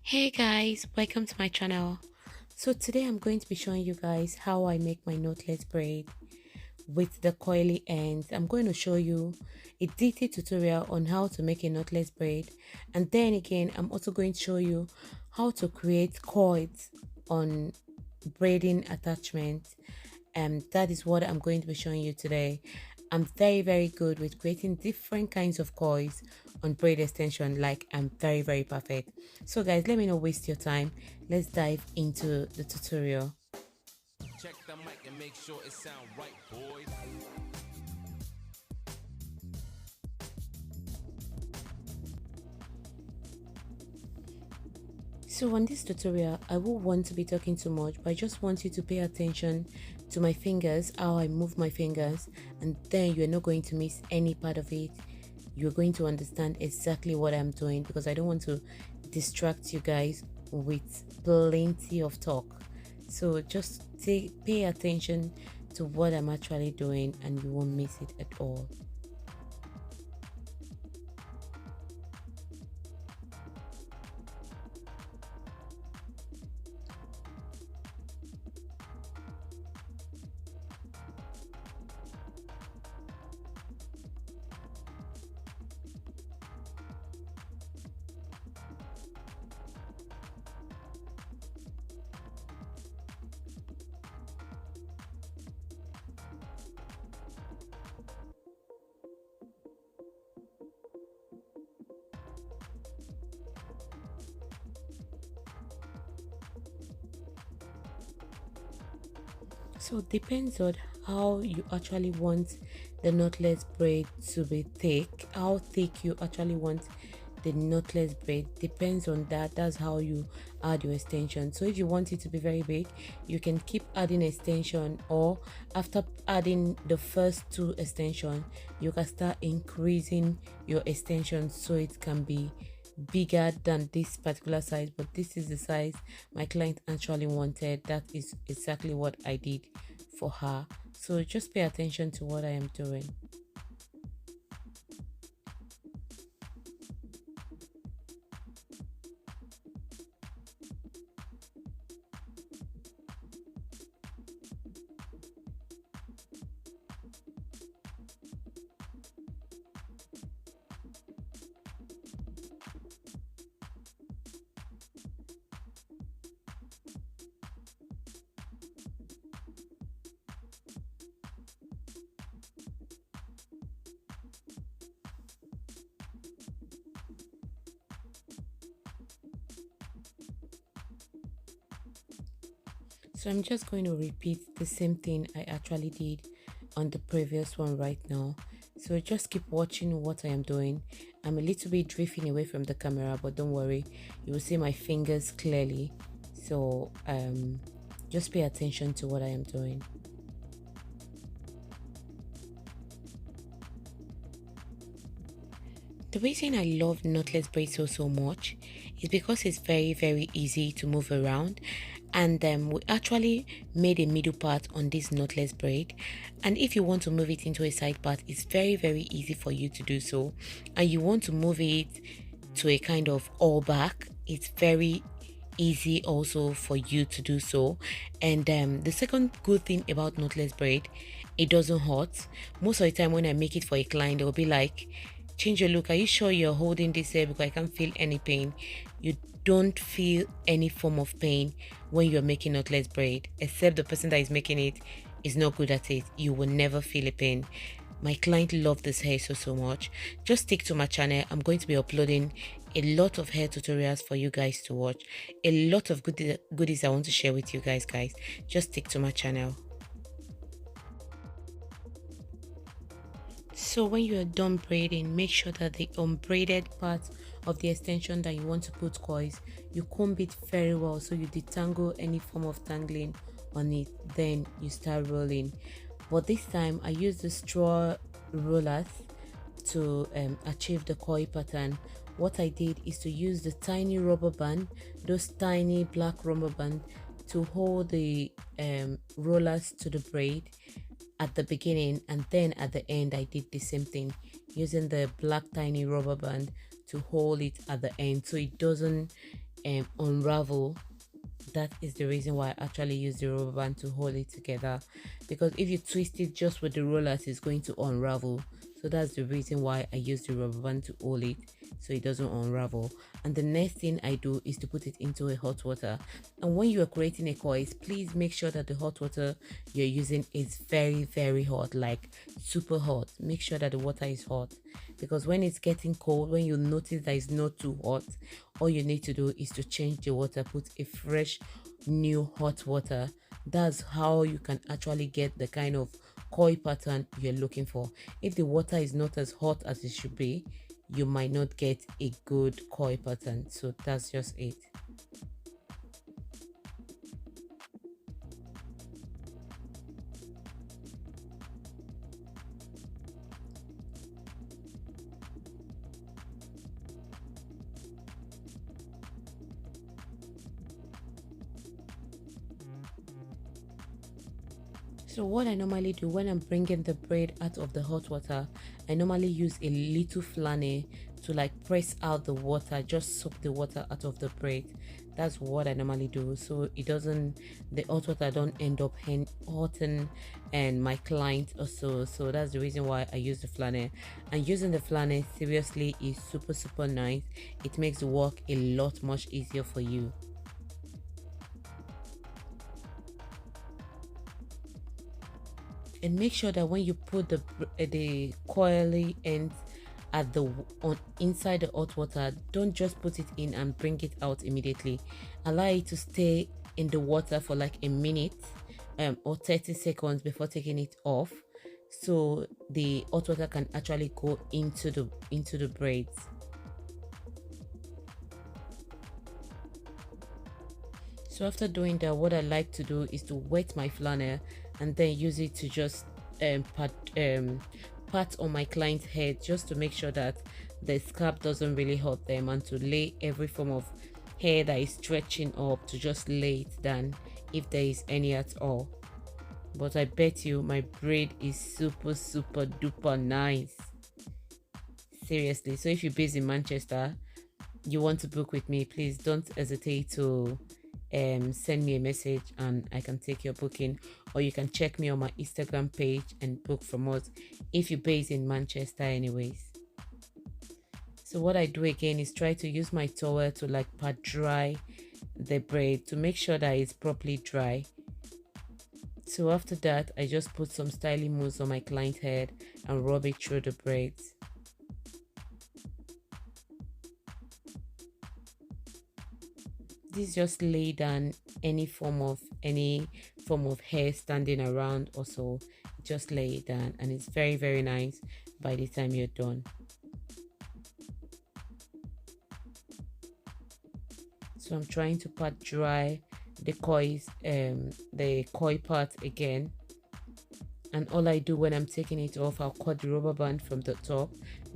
Hey guys, welcome to my channel. So today I'm going to be showing you guys how I make my knotless braid with the coily ends. I'm going to show you a detailed tutorial on how to make a knotless braid, and then again I'm also going to show you how to create cords on braiding attachment. And that is what I'm going to be showing you today. I'm very good with creating different kinds of coils on braid extension. Like, I'm very perfect. So guys, let me not waste your time. Let's dive into the tutorial. Check the mic and make sure it sound right, boys. So on this tutorial, I won't want to be talking too much, but I just want you to pay attention to my fingers, how I move my fingers, and then you're not going to miss any part of it. You're going to understand exactly what I'm doing, because I don't want to distract you guys with plenty of talk. So just pay attention to what I'm actually doing, and you won't miss it at all. So it depends on how you actually want the knotless braid to be thick. How thick you actually want the knotless braid depends on that. That's how you add your extension. So if you want it to be very big, you can keep adding extension, or after adding the first two extension, you can start increasing your extension so it can be bigger than this particular size. But this is the size my client actually wanted. That is exactly what I did for her. So just pay attention to what I am doing. So I'm just going to repeat the same thing I actually did on the previous one right now. So just keep watching what I am doing. I'm a little bit drifting away from the camera, but don't worry, you will see my fingers clearly. So just pay attention to what I am doing. The reason I love knotless braids so much is because it's very easy to move around, and we actually made a middle part on this knotless braid, and if you want to move it into a side part, it's very easy for you to do so. And you want to move it to a kind of all back, it's very easy also for you to do so. And the second good thing about knotless braid, it doesn't hurt. Most of the time when I make it for a client, they'll be like, change your look, are you sure you're holding this here, because I can't feel any pain. You don't feel any form of pain when you're making knotless braid, except the person that is making it is not good at it. You will never feel a pain. My client loved this hair so much. Just stick to my channel. I'm going to be uploading a lot of hair tutorials for you guys to watch, a lot of goodies I want to share with you guys. Just stick to my channel. So when you are done braiding, make sure that the unbraided part of the extension that you want to put coils, you comb it very well so you detangle any form of tangling on it. Then you start rolling. But this time I use the straw rollers to achieve the coil pattern. What I did is to use the tiny rubber band, those tiny black rubber band, to hold the rollers to the braid at the beginning, and then at the end I did the same thing using the black tiny rubber band to hold it at the end so it doesn't unravel. That is the reason why I actually use the rubber band to hold it together, because if you twist it just with the rollers, it's going to unravel. So that's the reason why I use the rubber band to hold it so it doesn't unravel. And the next thing I do is to put it into a hot water. And when you are creating a coil, please make sure that the hot water you're using is very, very hot, like super hot. Make sure that the water is hot, because when it's getting cold, when you notice that it's not too hot, all you need to do is to change the water, put a fresh new hot water. That's how you can actually get the kind of coil pattern you're looking for. If the water is not as hot as it should be, you might not get a good coil pattern. So that's just it. So what I normally do when I'm bringing the braid out of the hot water, I normally use a little flannel to like press out the water, just soak the water out of the braid. That's what I normally do, so it doesn't, the hot water don't end up hurting and my client also. So that's the reason why I use the flannel. And using the flannel seriously is super nice. It makes the work a lot much easier for you. And make sure that when you put the coily ends at the on inside the hot water, don't just put it in and bring it out immediately. Allow it to stay in the water for like a minute or 30 seconds before taking it off, so the hot water can actually go into the braids. So after doing that, what I like to do is to wet my flannel and then use it to just pat on my client's head, just to make sure that the scalp doesn't really hurt them, and to lay every form of hair that is stretching up, to just lay it down if there is any at all. But I bet you my braid is super duper nice, seriously. So if you're based in Manchester, you want to book with me, please don't hesitate to send me a message and I can take your booking, or you can check me on my Instagram page and book from us if you're based in Manchester anyways. So what I do again is try to use my towel to like pat dry the braid to make sure that it's properly dry. So after that, I just put some styling mousse on my client's head and rub it through the braids. This just lay down any form of hair standing around, also just lay it down, and it's very nice by the time you're done. So I'm trying to pat dry the coil part again, and all I do when I'm taking it off, I'll cut the rubber band from the top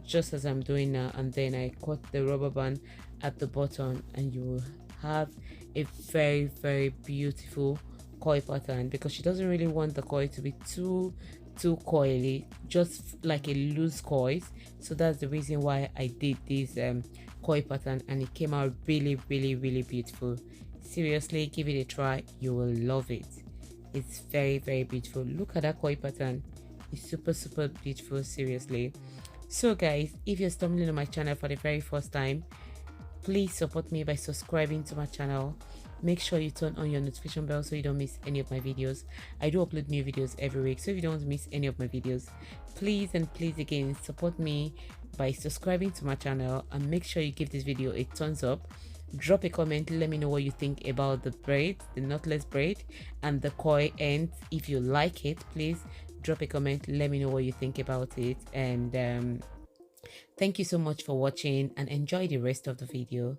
just as I'm doing now, and then I cut the rubber band at the bottom, and you will have a very beautiful coil pattern, because she doesn't really want the coil to be too coily, just like a loose coil. So that's the reason why I did this coil pattern, and it came out really beautiful. Seriously, give it a try, you will love it. It's very beautiful. Look at that coil pattern, it's super beautiful, seriously. So guys, if you're stumbling on my channel for the very first time, please support me by subscribing to my channel. Make sure you turn on your notification bell so you don't miss any of my videos. I do upload new videos every week, so if you don't want to miss any of my videos, please again support me by subscribing to my channel, and make sure you give this video a thumbs up. Drop a comment, let me know what you think about the braid, the knotless braid and the coil ends. If you like it, please drop a comment, let me know what you think about it. And thank you so much for watching, and enjoy the rest of the video.